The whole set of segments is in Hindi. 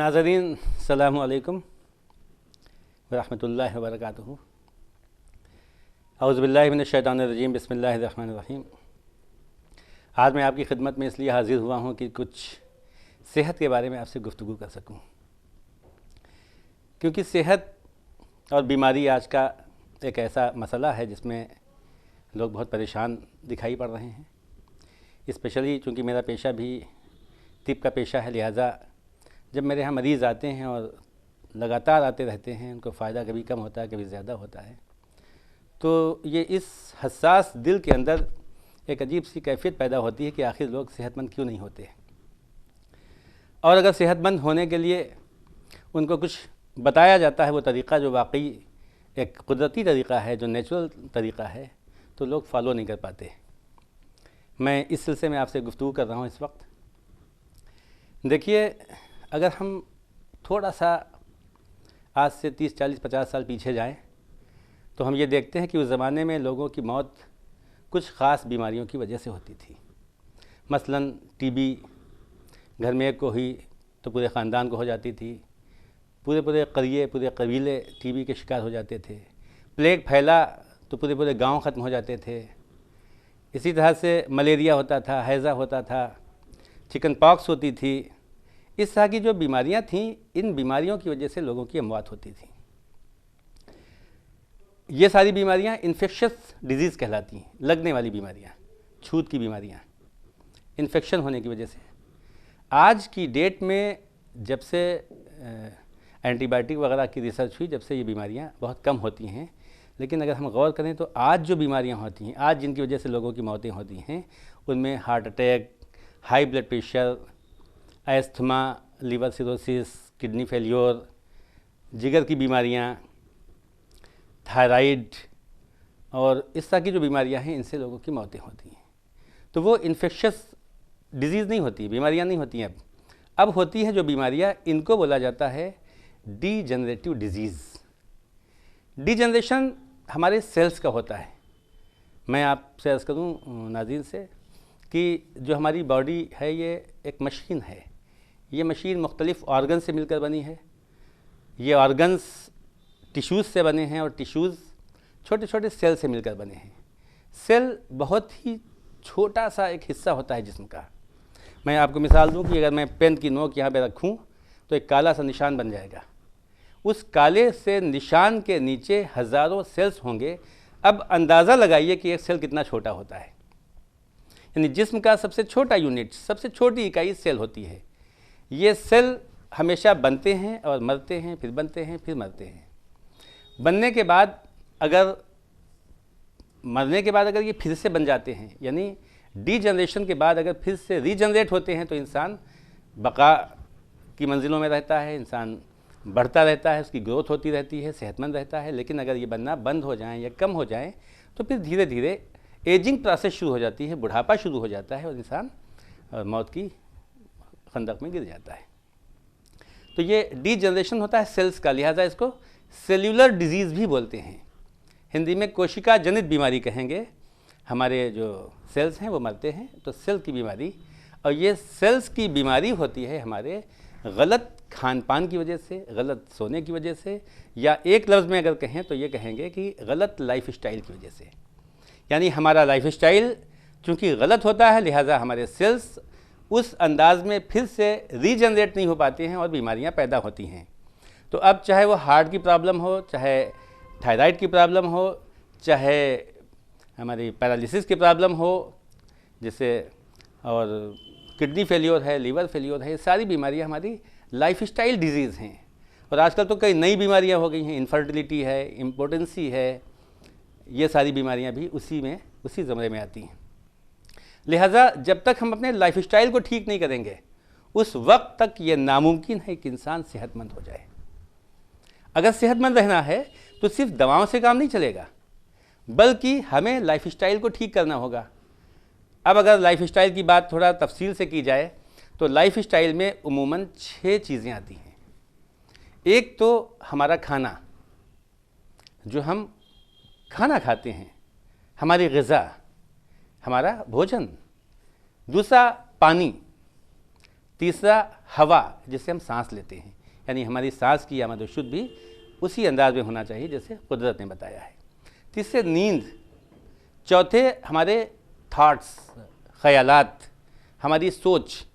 नाज़रीन अस्सलामु अलैकुम वरहमतुल्लाहि वबरकातुहू। औज़ु बिल्लाहि मिनश शैतानिर रजीम, बिस्मिल्लाहिर रहमानिर रहीम। आज मैं आपकी खिदमत में इसलिए हाज़िर हुआ हूँ कि कुछ सेहत के बारे में आपसे गुफ्तगू कर सकूँ, क्योंकि सेहत और बीमारी आज का एक ऐसा मसला है जिसमें लोग बहुत परेशान दिखाई पड़ रहे हैं। स्पेशली चूँकि मेरा पेशा भी तिब का पेशा है, लिहाजा जब मेरे यहाँ मरीज़ आते हैं और लगातार आते रहते हैं, उनको फ़ायदा कभी कम होता है कभी ज़्यादा होता है, तो ये इस हसास दिल के अंदर एक अजीब सी कैफियत पैदा होती है कि आखिर लोग सेहतमंद क्यों नहीं होते। और अगर सेहतमंद होने के लिए उनको कुछ बताया जाता है, वो तरीक़ा जो वाकई एक कुदरती तरीक़ा है, जो नेचुरल तरीक़ा है, तो लोग फॉलो नहीं कर पाते। मैं इस सिलसिले में आपसे गुफ्तगू कर रहा हूँ इस वक्त। देखिए, अगर हम थोड़ा सा आज से 30, 40, 50 साल पीछे जाएं, तो हम ये देखते हैं कि उस ज़माने में लोगों की मौत कुछ ख़ास बीमारियों की वजह से होती थी। मसलन टीबी घर में एक को हुई तो पूरे ख़ानदान को हो जाती थी, पूरे करिए पूरे कबीले टीबी के शिकार हो जाते थे। प्लेग फैला तो पूरे गांव ख़त्म हो जाते थे। इसी तरह से मलेरिया होता था, हैज़ा होता था, चिकन पॉक्स होती थी। इस तरह की जो बीमारियां थीं, इन बीमारियों की वजह से लोगों की मौत होती थी। ये सारी बीमारियां इन्फेक्शस डिजीज़ कहलाती हैं, लगने वाली बीमारियां, छूत की बीमारियां, इन्फेक्शन होने की वजह से। आज की डेट में जब से एंटीबायोटिक वगैरह की रिसर्च हुई, जब से ये बीमारियां बहुत कम होती हैं, लेकिन अगर हम गौर करें तो आज जो बीमारियां होती हैं, आज जिनकी वजह से लोगों की मौतें होती हैं, उनमें heart attack, high blood pressure, asthma, liver cirrhosis, kidney failure, जिगर की बीमारियां, थायराइड और इस तरह की जो बीमारियां हैं, इनसे लोगों की मौतें होती हैं। तो वो इन्फेक्शस डिजीज़ नहीं होती, बीमारियां नहीं होती हैं। अब होती हैं जो बीमारियां, इनको बोला जाता है डीजनरेटिव डिजीज़। डीजनरेशन हमारे सेल्स का होता है। मैं आपसे अर्ज़ करूँ नाज़रीन से कि जो हमारी बॉडी है, ये एक मशीन है। ये मशीन मुख्तलिफ़ ऑर्गन से मिलकर बनी है। ये ऑर्गन्स टिश्यूज़ से बने हैं और टिश्यूज़ छोटे छोटे सेल से मिलकर बने हैं। सेल बहुत ही छोटा सा एक हिस्सा होता है जिस्म का। मैं आपको मिसाल दूं कि अगर मैं पेन की नोक यहाँ पे रखूँ तो एक काला सा निशान बन जाएगा। उस काले से निशान के नीचे हज़ारों सेल्स होंगे। अब अंदाज़ा लगाइए कि एक सेल कितना छोटा होता है। यानी जिस्म का सबसे छोटा यूनिट, सबसे छोटी इकाई सेल होती है। ये सेल हमेशा बनते हैं और मरते हैं, फिर बनते हैं, फिर मरते हैं। बनने के बाद अगर मरने के बाद अगर ये फिर से बन जाते हैं, यानी डीजनरेशन के बाद अगर फिर से रीजनरेट होते हैं, तो इंसान बका की मंजिलों में रहता है, इंसान बढ़ता रहता है, उसकी ग्रोथ होती रहती है, सेहतमंद रहता है। लेकिन अगर ये बनना बंद हो जाएं या कम हो जाएं, तो फिर धीरे धीरे एजिंग प्रोसेस शुरू हो जाती है, बुढ़ापा शुरू हो जाता है और इंसान मौत की खंदक में गिर जाता है। तो ये डीजनरेशन होता है सेल्स का, लिहाजा इसको सेल्यूलर डिजीज़ भी बोलते हैं। हिंदी में कोशिका जनित बीमारी कहेंगे। हमारे जो सेल्स हैं वो मरते हैं, तो सेल की बीमारी। और ये सेल्स की बीमारी होती है हमारे गलत खान पान की वजह से, गलत सोने की वजह से, या एक लफ्ज़ में अगर कहें तो ये कहेंगे कि गलत लाइफ स्टाइल की वजह से। यानी हमारा लाइफ स्टाइल चूँकि गलत होता है, लिहाजा हमारे सेल्स उस अंदाज़ में फिर से रीजनरेट नहीं हो पाते हैं और बीमारियां पैदा होती हैं। तो अब चाहे वो हार्ट की प्रॉब्लम हो, चाहे थायराइड की प्रॉब्लम हो, चाहे हमारी पैरालिसिस की प्रॉब्लम हो, जैसे और किडनी फेलियोर है, लीवर फेलियोर है, ये सारी बीमारियां हमारी लाइफ स्टाइल डिजीज़ हैं। और आजकल तो कई नई बीमारियां हो गई हैं, इनफर्टिलिटी है, इम्पोर्टेंसी है, ये सारी बीमारियां भी उसी ज़मरे में आती हैं। लिहाजा जब तक हम अपने लाइफ स्टाइल को ठीक नहीं करेंगे, उस वक्त तक ये नामुमकिन है कि इंसान सेहतमंद हो जाए। अगर सेहतमंद रहना है तो सिर्फ दवाओं से काम नहीं चलेगा, बल्कि हमें लाइफ स्टाइल को ठीक करना होगा। अब अगर लाइफ स्टाइल की बात थोड़ा तफसील से की जाए, तो लाइफ स्टाइल में उमूमन 6 चीज़ें आती हैं। एक तो हमारा खाना, जो हम खाना खाते हैं, हमारी ग़िज़ा, हमारा भोजन। दूसरा पानी, तीसरा हवा, जिससे हम सांस लेते हैं, यानी हमारी सांस की आमद व शुद्ध भी उसी अंदाज में होना चाहिए जैसे कुदरत ने बताया है। तीसरे नींद, चौथे हमारे थॉट्स, ख़यालात, हमारी सोच।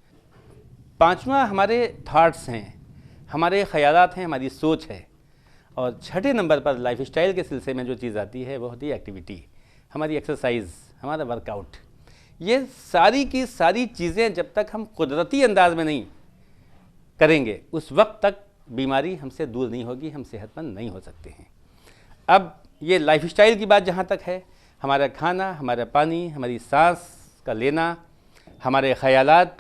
पांचवा हमारे थॉट्स हैं, हमारे ख़यालात हैं, हमारी सोच है। और छठे नंबर पर लाइफस्टाइल के सिलसिले में जो चीज़ आती है वो होती है एक्टिविटी, हमारी एक्सरसाइज, हमारा वर्कआउट। ये सारी की सारी चीज़ें जब तक हम कुदरती अंदाज में नहीं करेंगे उस वक्त तक बीमारी हमसे दूर नहीं होगी, हम सेहतमंद नहीं हो सकते हैं। अब ये लाइफस्टाइल की बात जहाँ तक है, हमारा खाना, हमारा पानी, हमारी सांस का लेना, हमारे ख़यालात,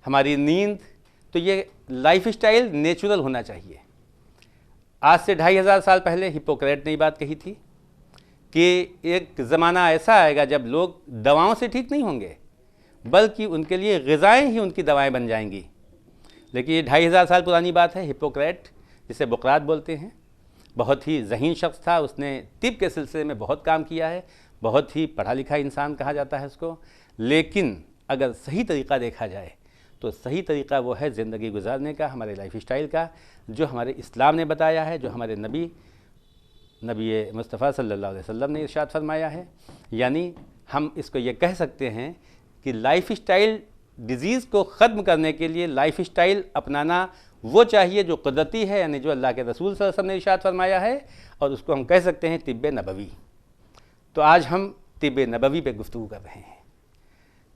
हमारी नींद, तो ये लाइफस्टाइल नेचुरल होना चाहिए। आज से 2500 साल पहले हिप्पोक्रेट ने ये बात कही थी कि एक ज़माना ऐसा आएगा जब लोग दवाओं से ठीक नहीं होंगे बल्कि उनके लिए ग़िज़ाएँ ही उनकी दवाएं बन जाएंगी। लेकिन ये 2500 साल पुरानी बात है। हिप्पोक्रेट, जिसे बुकरात बोलते हैं, बहुत ही ज़हीन शख्स था। उसने तिब के सिलसिले में बहुत काम किया है, बहुत ही पढ़ा लिखा इंसान कहा जाता है उसको। लेकिन अगर सही तरीक़ा देखा जाए तो सही तरीक़ा वो है ज़िंदगी गुजारने का, हमारे लाइफस्टाइल का, जो हमारे इस्लाम ने बताया है, जो हमारे नबी मुस्तफ़ा सल्लल्लाहु अलैहि वसल्लम ने इरशाद फरमाया है। यानी हम इसको ये कह सकते हैं कि लाइफस्टाइल डिज़ीज़ को ख़त्म करने के लिए लाइफस्टाइल अपनाना वो चाहिए जो कुदरती है, यानी जो अल्लाह के रसूल सल्लल्लाहु अलैहि वसल्लम ने इरशाद फरमाया है, और उसको हम कह सकते हैं तिब्बे नबवी। तो आज हम तिब्बे नबवी पे गुफ्तगू कर रहे हैं।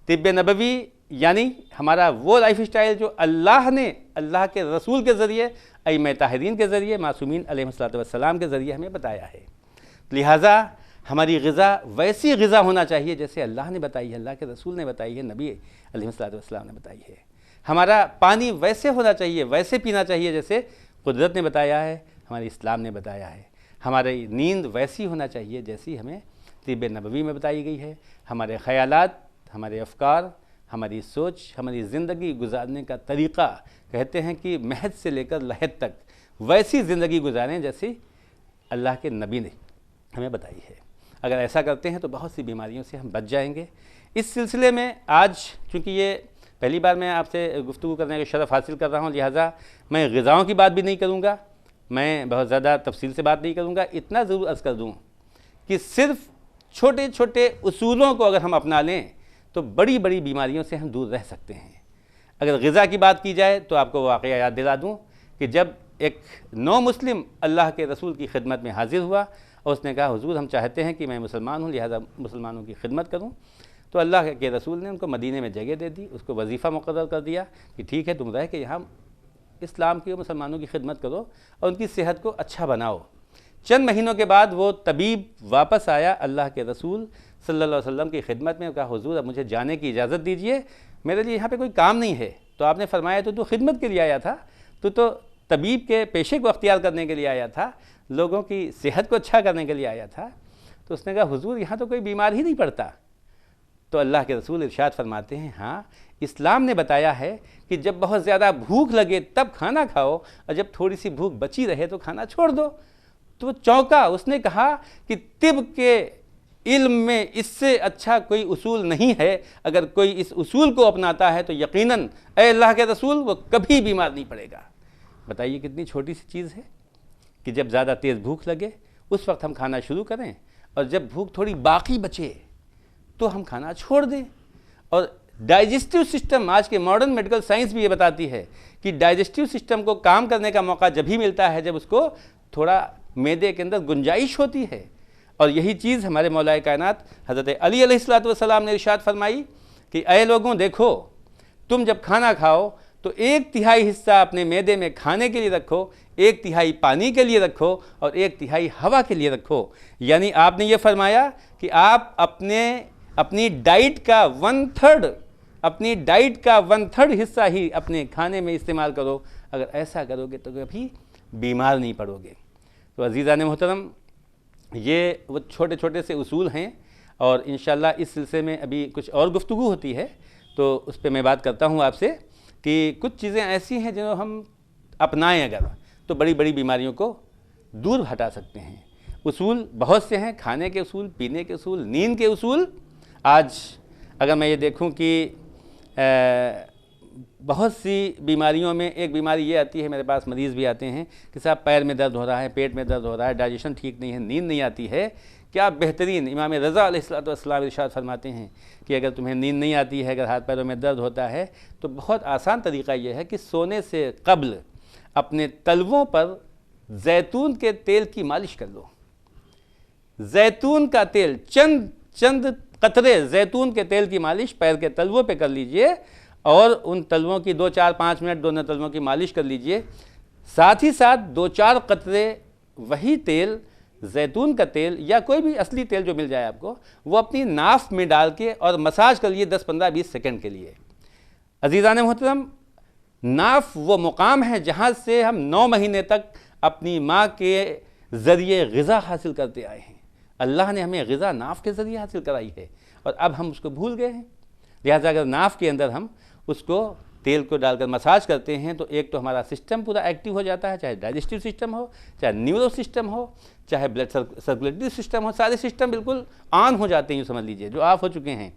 तिब्बे नबवी यानी हमारा वो लाइफस्टाइल जो अल्लाह ने अल्लाह के रसूल के ज़रिए, अइम्मा ताहिरीन के ज़रिए, मासूमीन अलैहिस्सलातु वस्सलाम के ज़रिए हमें बताया है। लिहाजा हमारी ग़िज़ा वैसी ग़िज़ा होना चाहिए जैसे अल्लाह ने बताई है, अल्लाह के रसूल ने बताई है, नबी अलैहिस्सलातु वस्सलाम ने बताई है। हमारा पानी वैसे होना चाहिए, वैसे पीना चाहिए जैसे कुदरत ने बताया है, हमारे इस्लाम ने बताया है। हमारी नींद वैसी होना चाहिए जैसी हमें तिब्बे नबवी में बताई गई है। हमारे ख़यालात, हमारे अफ़कार, हमारी सोच, हमारी ज़िंदगी गुजारने का तरीक़ा, कहते हैं कि महद से लेकर लहद तक वैसी ज़िंदगी गुजारें जैसी अल्लाह के नबी ने हमें बताई है। अगर ऐसा करते हैं तो बहुत सी बीमारियों से हम बच जाएंगे। इस सिलसिले में आज चूँकि ये पहली बार मैं आपसे गुफ्तगू करने का शरफ़ हासिल कर रहा हूँ, लिहाजा मैं ग़िज़ाओं की बात भी नहीं करूँगा, मैं बहुत ज़्यादा तफसील से बात नहीं करूँगा। इतना ज़रूर अर्ज़ कर दूँ कि सिर्फ़ छोटे छोटे उसूलों को अगर हम अपना लें तो बड़ी बड़ी बीमारियों से हम दूर रह सकते हैं। अगर ग़िज़ा की बात की जाए तो आपको वाक़या याद दिला दूँ कि जब एक नौ मुस्लिम अल्लाह के रसूल की खिदमत में हाज़िर हुआ और उसने कहा, हुज़ूर हम चाहते हैं कि मैं मुसलमान हूँ, लिहाजा मुसलमानों की खिदमत करूँ, तो अल्लाह के रसूल ने उनको मदीने में जगह दे दी, उसको वजीफ़ा मुक़र्रर कर दिया कि ठीक है, तुम रह के यहाँ इस्लाम की और मुसलमानों की खिदमत करो और उनकी सेहत को अच्छा बनाओ। चंद महीनों के बाद वो तबीब वापस आया अल्लाह के रसूल सल्लल्लाहु अलैहि वसल्लम की खिदमत में, कहा, हुज़ूर अब मुझे जाने की इजाज़त दीजिए, मेरे लिए यहाँ पे कोई काम नहीं है। तो आपने फरमाया, तो खिदमत के लिए आया था, तो तबीब के पेशे को अख्तियार करने के लिए आया था, लोगों की सेहत को अच्छा करने के लिए आया था। तो उसने कहा, हुज़ूर यहाँ तो कोई बीमार ही नहीं पड़ता। तो अल्लाह के रसूल इरशाद फरमाते हैं, हाँ, इस्लाम ने बताया है कि जब बहुत ज़्यादा भूख लगे तब खाना खाओ और जब थोड़ी सी भूख बची रहे तो खाना छोड़ दो। तो चौंका, उसने कहा कि तिब के इल्म में इससे अच्छा कोई उसूल नहीं है, अगर कोई इस उसूल को अपनाता है तो यकीनन ऐ अल्लाह के रसूल वो कभी बीमार नहीं पड़ेगा। बताइए कितनी छोटी सी चीज़ है कि जब ज़्यादा तेज़ भूख लगे उस वक्त हम खाना शुरू करें और जब भूख थोड़ी बाकी बचे तो हम खाना छोड़ दें। और डाइजेस्टिव सिस्टम, आज के मॉडर्न मेडिकल साइंस भी ये बताती है कि डाइजेस्टिव सिस्टम को काम करने का मौका जब ही मिलता है जब उसको थोड़ा मैदे के अंदर गुंजाइश होती है। और यही चीज़ हमारे मौलाए कायनात हज़रत अली अलैहिस्सलातु वस्सलाम ने इरशाद फरमाई कि ऐ लोगों, देखो, तुम जब खाना खाओ तो 1/3 हिस्सा अपने मैदे में खाने के लिए रखो, 1/3 पानी के लिए रखो और 1/3 हवा के लिए रखो। यानी आपने ये फरमाया कि आप अपनी डाइट का 1/3 हिस्सा ही अपने खाने में इस्तेमाल करो। अगर ऐसा करोगे तो कभी बीमार नहीं पड़ोगे। तो अज़ीज़ान मोहतरम, ये वो छोटे छोटे से उसूल हैं और इंशाअल्लाह इस सिलसिले में अभी कुछ और गुफ्तगू होती है तो उस पर मैं बात करता हूँ आपसे कि कुछ चीज़ें ऐसी हैं जो हम अपनाएं अगर तो बड़ी बड़ी बीमारियों को दूर हटा सकते हैं। उसूल बहुत से हैं, खाने के उसूल, पीने के उसूल, नींद के उसूल। आज अगर मैं ये देखूं कि बहुत सी बीमारियों में एक बीमारी ये आती है, मेरे पास मरीज़ भी आते हैं कि साहब पैर में दर्द हो रहा है, पेट में दर्द हो रहा है, डाइजेशन ठीक नहीं है, नींद नहीं आती है। क्या बेहतरीन इमाम रज़ा अलैहिस्सलाम इरशाद फरमाते हैं कि अगर तुम्हें नींद नहीं आती है, अगर हाथ पैरों में दर्द होता है, तो बहुत आसान तरीक़ा यह है कि सोने से क़ब्ल अपने तलवों पर जैतून के तेल की मालिश कर लो। जैतून का तेल, चंद कतरे जैतून के तेल की मालिश पैर के तलवों पे कर लीजिए और उन तलवों की 2-4-5 मिनट दोनों तलवों की मालिश कर लीजिए। साथ ही साथ 2-4 कतरे वही तेल, जैतून का तेल या कोई भी असली तेल जो मिल जाए आपको, वो अपनी नाफ में डाल के और मसाज कर लिए 10-15-20 सेकंड के लिए। अज़ीज़ान मोहतरम, नाफ वो मुकाम है जहाँ से हम 9 महीने तक अपनी माँ के ज़रिए ग़िज़ा हासिल करते आए हैं। अल्लाह ने हमें ग़िज़ा नाफ के ज़रिए हासिल कराई है और अब हम उसको भूल गए हैं। लिहाजा अगर नाफ के अंदर हम उसको तेल को डालकर मसाज करते हैं तो एक तो हमारा सिस्टम पूरा एक्टिव हो जाता है, चाहे डाइजेस्टिव सिस्टम हो, चाहे न्यूरो सिस्टम हो, चाहे ब्लड सर्कुलेटरी सिस्टम हो, सारे सिस्टम बिल्कुल ऑन हो जाते हैं, यूँ समझ लीजिए, जो ऑफ हो चुके हैं।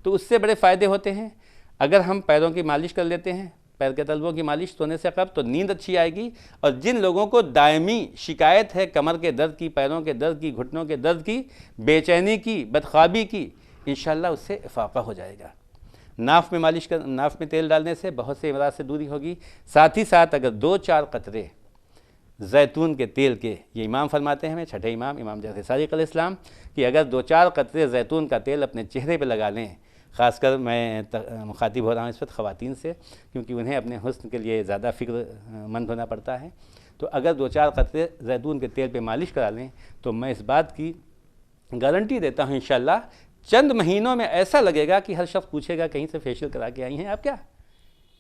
तो उससे बड़े फ़ायदे होते हैं। अगर हम पैरों की मालिश कर लेते हैं, पैर के तलवों की मालिश सोने से कब, तो नींद अच्छी आएगी। और जिन लोगों को दायमी शिकायत है कमर के दर्द की, पैरों के दर्द की, घुटनों के दर्द की, बेचैनी की, बदख्वाबी की, इंशाअल्लाह उससे इफाक़ा हो जाएगा। नाफ में मालिश कर, नाफ में तेल डालने से बहुत से अमराज से दूरी होगी। साथ ही साथ अगर 2-4 कतरे जैतून के तेल के, ये इमाम फरमाते हैं, हमें छठे इमाम जैसे सादिक़ अलैहिस्सलाम, कि अगर 2-4 कतरे जैतून का तेल अपने चेहरे पर लगा लें, ख़ासकर मैं मुखातिब हो रहा हूँ इस वक्त ख़वातीन से, क्योंकि उन्हें अपने हुस्न के लिए ज़्यादा फ़िक्रमंद होना पड़ता है। तो अगर 2-4 कतरे जैतून के तेल पे मालिश करा लें तो मैं इस बात की गारंटी देता हूँ इंशाअल्लाह चंद महीनों में ऐसा लगेगा कि हर शख्स पूछेगा कहीं से फेशियल करा के आई हैं आप क्या?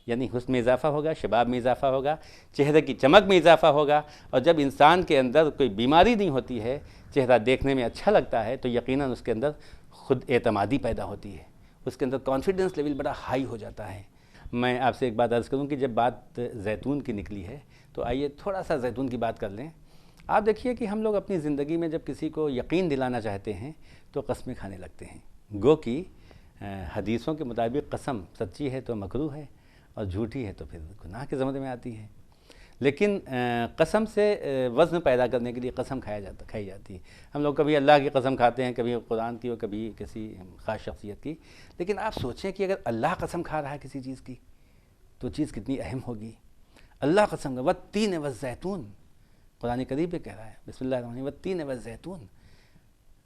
यानी हुस्न में इजाफ़ा होगा, शबाब में इजाफ़ा होगा, चेहरे की चमक में इजाफ़ा होगा। और जब इंसान के अंदर कोई बीमारी नहीं होती है, चेहरा देखने में अच्छा लगता है, तो यकीनन उसके अंदर ख़ुद एतमादी पैदा होती है, उसके अंदर कॉन्फिडेंस लेवल बड़ा हाई हो जाता है। मैं आपसे एक बात अर्ज़ करूँ कि जब बात जैतून की निकली है तो आइए थोड़ा सा जैतून की बात कर लें। आप देखिए कि हम लोग अपनी ज़िंदगी में जब किसी को यकीन दिलाना चाहते हैं तो कसमें खाने लगते हैं। गो कि हदीसों के मुताबिक कसम सच्ची है तो मकरूह है और झूठी है तो फिर गुनाह के ज़मरे में आती है। लेकिन कसम से वज़न पैदा करने के लिए कसम खाई जाती है। हम लोग कभी अल्लाह की कसम खाते हैं, कभी कुरान की और कभी किसी ख़ास शख्सियत की। लेकिन आप सोचें कि अगर अल्लाह कसम खा रहा है किसी चीज़ की तो चीज़ कितनी अहम होगी। अल्लाह कसम का वत्तीन वज़ैतून, कुरान करीब में कह रहा है, बिस्मिल्लाह वत्तीन वज़ैतून,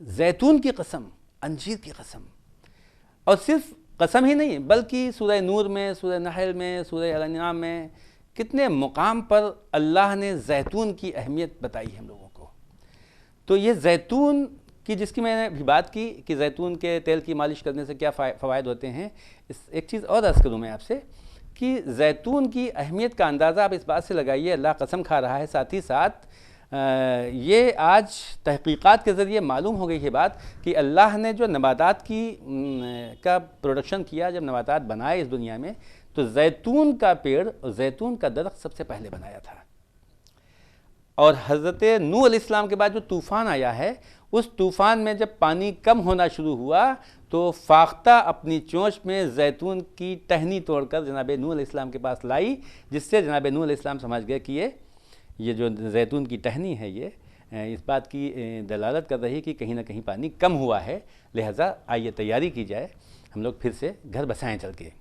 जैतून की कसम, अंजीर की कसम। और सिर्फ कसम ही नहीं बल्कि सूरह नूर में, सूरह नहल में, सूरह अल-अनआम में कितने मुकाम पर अल्लाह ने जैतून की अहमियत बताई है हम लोगों को। तो ये जैतून की, जिसकी मैंने भी बात की कि जैतून के तेल की मालिश करने से क्या फ़वाइद होते हैं, इस एक चीज़ और अर्ज़ करूँ मैं आपसे कि जैतून की अहमियत का अंदाज़ा आप इस बात से लगाइए, अल्लाह कसम खा रहा है। साथ ही साथ ये आज तहक़ीक़ात के ज़रिए मालूम हो गई है बात कि अल्लाह ने जो नबातात का प्रोडक्शन किया, जब नबातात बनाए इस दुनिया में, तो जैतून का पेड़ और जैतून का दरख्त सबसे पहले बनाया था। और हज़रत नूह अलैहिस्सलाम के बाद जो तूफ़ान आया है, उस तूफ़ान में जब पानी कम होना शुरू हुआ तो फ़ाख्ता अपनी चोंच में जैतून की टहनी तोड़कर जनाब नूह अलैहिस्सलाम के पास लाई, जिससे जनाब नूह अलैहिस्सलाम समझ गए कि ये जो जैतून की टहनी है ये इस बात की दलालत कर रही है कि कहीं ना कहीं पानी कम हुआ है, लिहाजा आइए तैयारी की जाए, हम लोग फिर से घर बसाएँ चल के।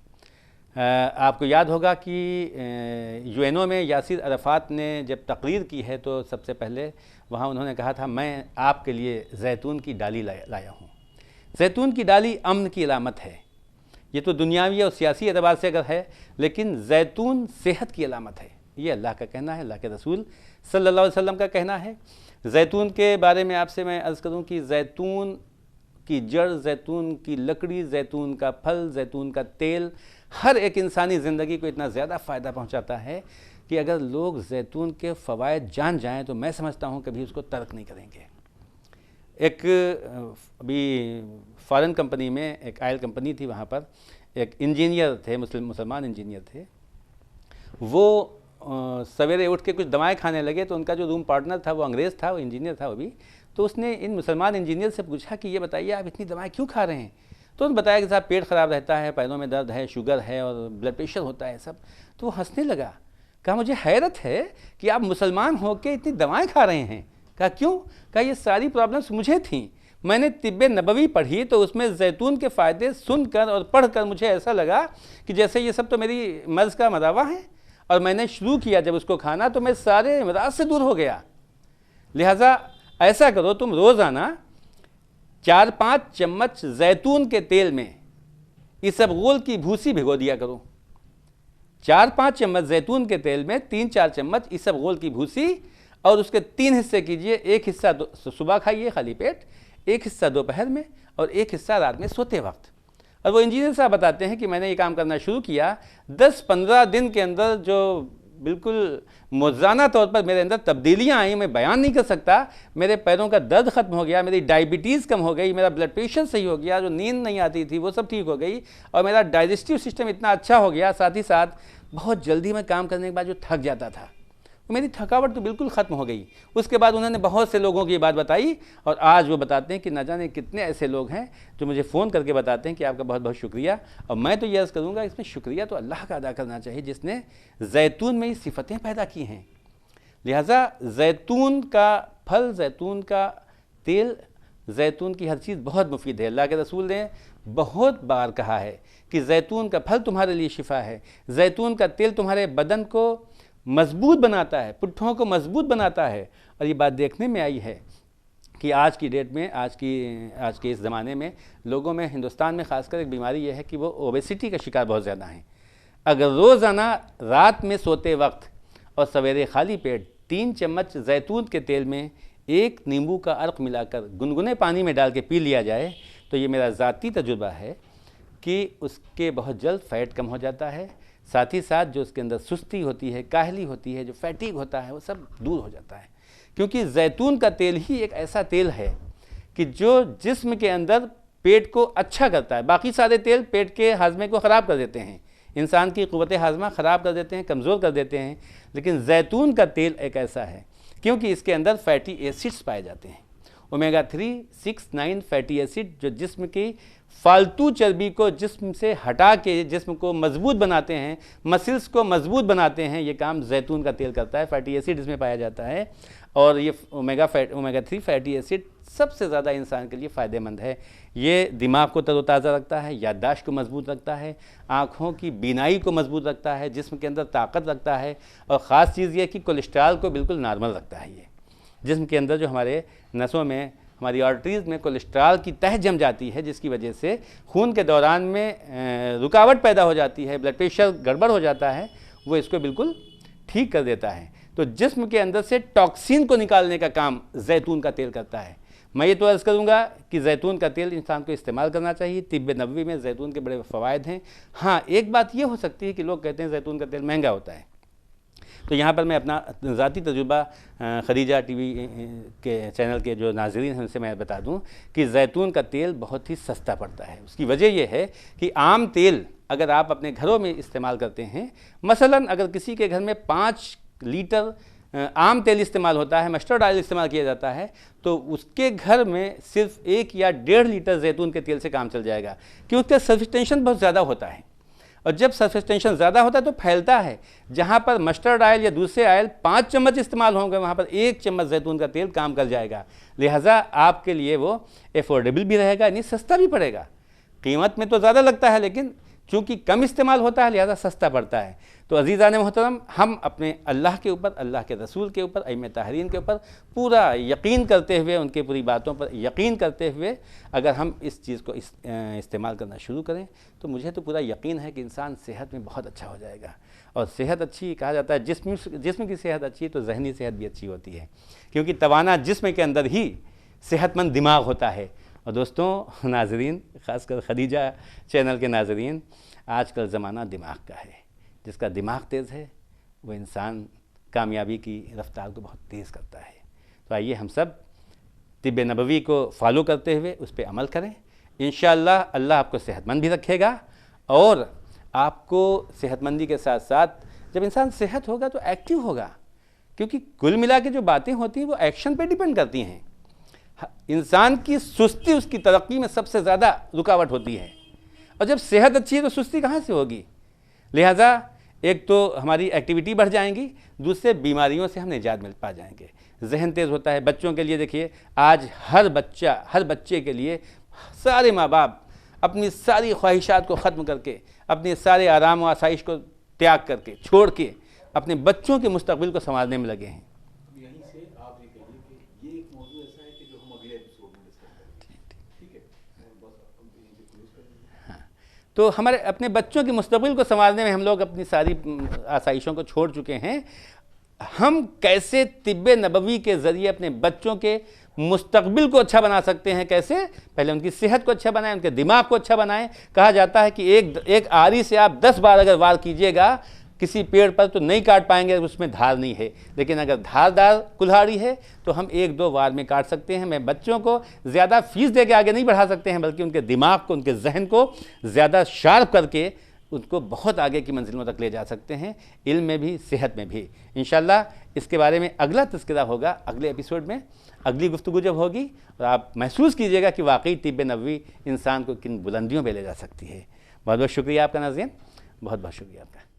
आपको याद होगा कि यूएनओ में यासिर अरफ़ात ने जब तकरीर की है तो सबसे पहले वहाँ उन्होंने कहा था, मैं आपके लिए जैतून की डाली लाया हूँ। जैतून की डाली अमन की अलामत है। ये तो दुनियावी और सियासी एतबार से अगर है, लेकिन जैतून सेहत की अलामत है। ये अल्लाह का कहना है, अल्लाह के रसूल सल्लल्लाहु अलैहि वसल्लम का कहना है। जैतून के बारे में आपसे मैं अर्ज़ करूँ कि जैतून की जड़, जैतून की लकड़ी, जैतून का फल, जैतून का तेल हर एक इंसानी ज़िंदगी को इतना ज़्यादा फ़ायदा पहुँचाता है कि अगर लोग जैतून के फ़वाइद जान जाएँ तो मैं समझता हूँ कभी उसको तर्क नहीं करेंगे। एक अभी फ़ॉरेन कंपनी में, एक ऑयल कंपनी थी, वहाँ पर एक इंजीनियर थे, मुसलमान इंजीनियर थे। वो सवेरे उठ के कुछ दवाएं खाने लगे तो उनका जो रूम पार्टनर था वो अंग्रेज़ था, वो इंजीनियर था वो भी। तो उसने इन मुसलमान इंजीनियर से पूछा कि ये बताइए आप इतनी दवाएं क्यों खा रहे हैं? तो उन्होंने बताया कि साहब पेट ख़राब रहता है, पैरों में दर्द है, शुगर है और ब्लड प्रेशर होता है सब। तो वो हंसने लगा। कहा मुझे हैरत है कि आप मुसलमान होकर इतनी दवाएं खा रहे हैं। कहा क्यों? कहा ये सारी प्रॉब्लम्स मुझे थीं, मैंने तिब्बे नबवी पढ़ी तो उसमें जैतून के फ़ायदे सुनकर और पढ़कर मुझे ऐसा लगा कि जैसे ये सब तो मेरी मर्ज़ का मदावा है, और मैंने शुरू किया जब उसको खाना तो मैं सारे अमराज से दूर हो गया। लिहाजा ऐसा करो तुम रोज़ाना 4-5 चम्मच जैतून के तेल में इसबगोल की भूसी भिगो दिया करो। 4-5 चम्मच जैतून के तेल में 3-4 चम्मच इसबगोल की भूसी, और उसके 3 हिस्से कीजिए। एक हिस्सा सुबह खाइए खाली पेट, एक हिस्सा दोपहर में, और एक हिस्सा रात में सोते वक्त। और वो इंजीनियर साहब बताते हैं कि मैंने ये काम करना शुरू किया, 10-15 दिन के अंदर जो बिल्कुल मौज़ाना तौर पर मेरे अंदर तब्दीलियाँ आई, मैं बयान नहीं कर सकता। मेरे पैरों का दर्द ख़त्म हो गया, मेरी डायबिटीज़ कम हो गई, मेरा ब्लड प्रेशर सही हो गया, जो नींद नहीं आती थी वो सब ठीक हो गई, और मेरा डाइजेस्टिव सिस्टम इतना अच्छा हो गया। साथ ही साथ बहुत जल्दी मैं काम करने के बाद जो थक जाता था, मेरी थकावट तो बिल्कुल ख़त्म हो गई। उसके बाद उन्होंने बहुत से लोगों की बात बताई, और आज वो बताते हैं कि न जाने कितने ऐसे लोग हैं जो मुझे फ़ोन करके बताते हैं कि आपका बहुत बहुत शुक्रिया। और मैं तो ये अर्ज़ करूँगा, इसमें शुक्रिया तो अल्लाह का अदा करना चाहिए जिसने जैतून में ये सिफ़तें पैदा की हैं। लिहाजा जैतून का फल, जैतून का तेल, जैतून की हर चीज़ बहुत मुफीद है। अल्लाह के रसूल ने बहुत बार कहा है कि जैतून का फल तुम्हारे लिए शिफा है, जैतून का तेल तुम्हारे बदन को मजबूत बनाता है, पुट्ठों को मजबूत बनाता है। और ये बात देखने में आई है कि आज की डेट में, आज के इस ज़माने में लोगों में, हिंदुस्तान में ख़ासकर एक बीमारी ये है कि वो ओबेसिटी का शिकार बहुत ज़्यादा हैं। अगर रोज़ाना रात में सोते वक्त और सवेरे खाली पेट 3 चम्मच जैतून के तेल में 1 नींबू का अर्क मिलाकर गुनगुने पानी में डाल के पी लिया जाए, तो ये मेरा ज़ाती तजुर्बा है कि उसके बहुत जल्द फ़ैट कम हो जाता है। साथ ही साथ जो उसके अंदर सुस्ती होती है, काहली होती है, जो फैटीग होता है, वो सब दूर हो जाता है। क्योंकि जैतून का तेल ही एक ऐसा तेल है कि जो जिस्म के अंदर पेट को अच्छा करता है। बाकी सारे तेल पेट के हाजमे को ख़राब कर देते हैं, इंसान की क़ुव्वत हाजमा ख़राब कर देते हैं, कमज़ोर कर देते हैं। लेकिन जैतून का तेल एक ऐसा है क्योंकि इसके अंदर फैटी एसिड्स पाए जाते हैं, ओमेगा 3, 6, 9 फैटी एसिड, जो जिस्म की फालतू चर्बी को जिस्म से हटा के जिस्म को मजबूत बनाते हैं, मसल्स को मजबूत बनाते हैं। ये काम जैतून का तेल करता है। फैटी एसिड इसमें पाया जाता है, और ये ओमेगा 3 फैटी एसिड सबसे ज़्यादा इंसान के लिए फ़ायदेमंद है। ये दिमाग को तरोताज़ा रखता है, याददाश्त को मजबूत रखता है, आँखों की बीनाई को मजबूत रखता है, जिस्म के अंदर ताकत रखता है, और ख़ास चीज़ ये कि कोलेस्ट्रॉल को बिल्कुल नॉर्मल रखता है। ये जिस्म के अंदर जो हमारे नसों में, हमारी आर्टरीज़ में कोलेस्ट्रॉल की तह जम जाती है, जिसकी वजह से खून के दौरान में रुकावट पैदा हो जाती है, ब्लड प्रेशर गड़बड़ हो जाता है, वो इसको बिल्कुल ठीक कर देता है। तो जिस्म के अंदर से टॉक्सिन को निकालने का काम जैतून का तेल करता है। मैं ये तो अर्ज़ करूँगा कि जैतून का तेल इंसान को इस्तेमाल करना चाहिए। तिब्बे नबवी में जैतून के बड़े फ़वाइद हैं। हाँ, एक बात ये हो सकती है कि लोग कहते हैं जैतून का तेल महंगा होता है, तो यहाँ पर मैं अपना ज़ाती तजुर्बा खदीजा टीवी के चैनल के जो नाज़रीन हैं उनसे मैं बता दूँ कि जैतून का तेल बहुत ही सस्ता पड़ता है। उसकी वजह यह है कि आम तेल अगर आप अपने घरों में इस्तेमाल करते हैं, मसलन अगर किसी के घर में 5 लीटर आम तेल इस्तेमाल होता है, मस्टर्ड ऑयल इस्तेमाल किया जाता है, तो उसके घर में सिर्फ 1 या 1.5 लीटर जैतून के तेल से काम चल जाएगा, क्योंकि उसका सब्सटेंशन बहुत ज़्यादा होता है। और जब सब्सटेंशन ज़्यादा होता है तो फैलता है। जहाँ पर मस्टर्ड ऑयल या दूसरे ऑयल 5 चम्मच इस्तेमाल होंगे, वहाँ पर 1 चम्मच जैतून का तेल काम कर जाएगा। लिहाजा आपके लिए वो एफोर्डेबल भी रहेगा, यानी सस्ता भी पड़ेगा। कीमत में तो ज़्यादा लगता है, लेकिन चूँकि कम इस्तेमाल होता है लिहाजा सस्ता पड़ता है। तो अज़ीज़ान मोहतरम, हम अपने अल्लाह के ऊपर, अल्लाह के रसूल के ऊपर, अइम्मा ताहरीन के ऊपर पूरा यकीन करते हुए, उनके पूरी बातों पर यकीन करते हुए अगर हम इस चीज़ को इस्तेमाल करना शुरू करें, तो मुझे तो पूरा यकीन है कि इंसान सेहत में बहुत अच्छा हो जाएगा। और सेहत अच्छी, कहा जाता है जिस्म की सेहत अच्छी तो जहनी सेहत भी अच्छी होती है, क्योंकि तवाना जिस्म के अंदर ही सेहतमंद दिमाग होता है। और दोस्तों, नाज़रीन, ख़ासकर खदीजा चैनल के नाज़रीन, आजकल ज़माना दिमाग का है। जिसका दिमाग तेज़ है वो इंसान कामयाबी की रफ्तार को बहुत तेज़ करता है। तो आइए हम सब तिब्बे नबवी को फॉलो करते हुए उस पर अमल करें। इंशाअल्लाह अल्लाह आपको सेहतमंद भी रखेगा, और आपको सेहतमंदी के साथ साथ जब इंसान सेहत होगा तो एक्टिव होगा, क्योंकि कुल मिला के जो बातें होती हैं वो एक्शन पे डिपेंड करती हैं। इंसान की सुस्ती उसकी तरक्की में सबसे ज़्यादा रुकावट होती है, और जब सेहत अच्छी है तो सुस्ती कहाँ से होगी। लिहाजा एक तो हमारी एक्टिविटी बढ़ जाएंगी, दूसरे बीमारियों से हम निजात मिल पा जाएंगे। जहन तेज़ होता है बच्चों के लिए। देखिए आज हर बच्चे के लिए सारे माँ बाप अपनी सारी ख्वाहिशात को ख़त्म करके, अपने सारे आराम व आसाइश को त्याग करके, छोड़ के अपने बच्चों के मुस्तकबिल को संभालने में लगे हैं। यहीं से आप ये कहिए कि ये एक मौजूद ऐसा है कि जो हम अगले एपिसोड में डिस्कस करेंगे, ठीक है? बस अब यहीं से क्लोज कर दीजिए। हाँ, तो हमारे अपने बच्चों के मुस्तकबिल को संभालने में हम लोग अपनी सारी आसाइशों को छोड़ चुके हैं। हम कैसे तिब्बे नबवी के ज़रिए अपने बच्चों के मुस्तकबिल को अच्छा बना सकते हैं, कैसे पहले उनकी सेहत को अच्छा बनाएं, उनके दिमाग को अच्छा बनाएं। कहा जाता है कि एक आरी से आप 10 बार अगर वार कीजिएगा किसी पेड़ पर तो नहीं काट पाएंगे, उसमें धार नहीं है, लेकिन अगर धारदार कुल्हाड़ी है तो हम 1-2 वार में काट सकते हैं। मैं बच्चों को ज़्यादा फीस दे के आगे नहीं बढ़ा सकते हैं, बल्कि उनके दिमाग को, उनके जहन को ज़्यादा शार्प करके उनको बहुत आगे की मंजिलों तक ले जा सकते हैं, इल्म में भी, सेहत में भी। इंशाअल्लाह इसके बारे में अगला तज़किरा होगा अगले एपिसोड में, अगली गुफ्तगू जब होगी, और आप महसूस कीजिएगा कि वाकई तिब्बे नबवी इंसान को किन बुलंदियों पर ले जा सकती है। बहुत बहुत शुक्रिया आपका नाज़रीन, बहुत बहुत शुक्रिया आपका।